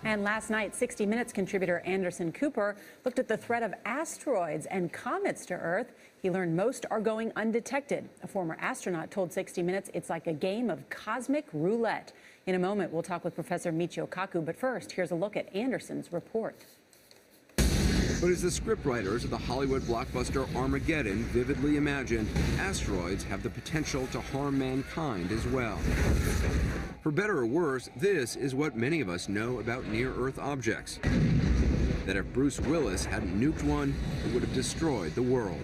And last night, 60 Minutes contributor Anderson Cooper looked at the threat of asteroids and comets to Earth. He learned most are going undetected. A former astronaut told 60 Minutes it's like a game of cosmic roulette. In a moment, we'll talk with Professor Michio Kaku, but first, here's a look at Anderson's report. But as the scriptwriters of the Hollywood blockbuster Armageddon vividly imagined, asteroids have the potential to harm mankind as well. For better or worse, this is what many of us know about near-Earth objects. That if Bruce Willis hadn't nuked one, it would have destroyed the world.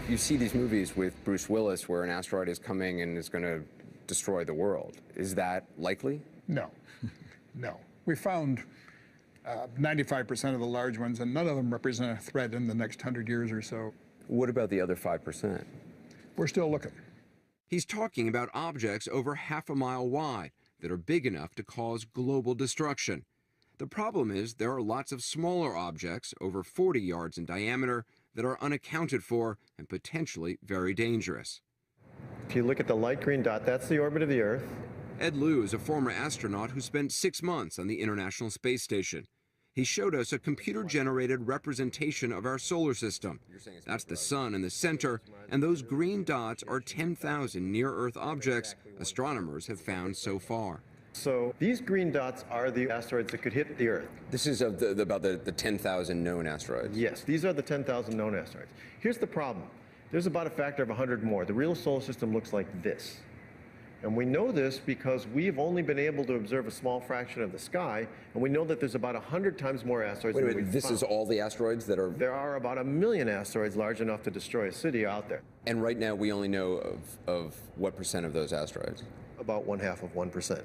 You see these movies with Bruce Willis where an asteroid is coming and is going to destroy the world. Is that likely? No, no. We found 95% of the large ones, and none of them represent a threat in the next 100 years or so. What about the other 5%? We're still looking. He's talking about objects over half a mile wide that are big enough to cause global destruction. The problem is there are lots of smaller objects, over 40 yards in diameter, that are unaccounted for and potentially very dangerous. If you look at the light green dot, that's the orbit of the Earth. Ed Liu is a former astronaut who spent 6 months on the International Space Station. He showed us a computer-generated representation of our solar system. That's the sun in the center, and those green dots are 10,000 near-Earth objects astronomers have found so far. So these green dots are the asteroids that could hit the Earth. This is about the 10,000 known asteroids. Yes, these are the 10,000 known asteroids. Here's the problem. There's about a factor of 100 more. The real solar system looks like this. And we know this because we've only been able to observe a small fraction of the sky, and we know that there's about 100 times more asteroids than we've found. This is all the asteroids that are... There are about 1 million asteroids large enough to destroy a city out there. And right now we only know of what percent of those asteroids? About 1/2%.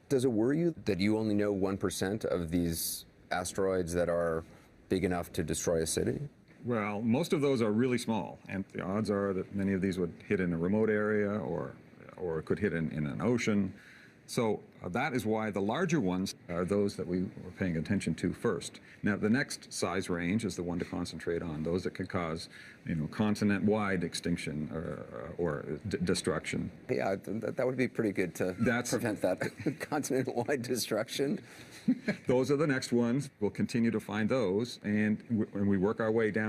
Does it worry you that you only know 1% of these asteroids that are big enough to destroy a city? Well, most of those are really small, and the odds are that many of these would hit in a remote area or could hit in an ocean. So that is why the larger ones are those that we were paying attention to first. Now, the next size range is the one to concentrate on, those that could cause, continent-wide extinction or destruction. Yeah, that would be pretty good to prevent that continent-wide destruction. Those are the next ones. We'll continue to find those, and we work our way down.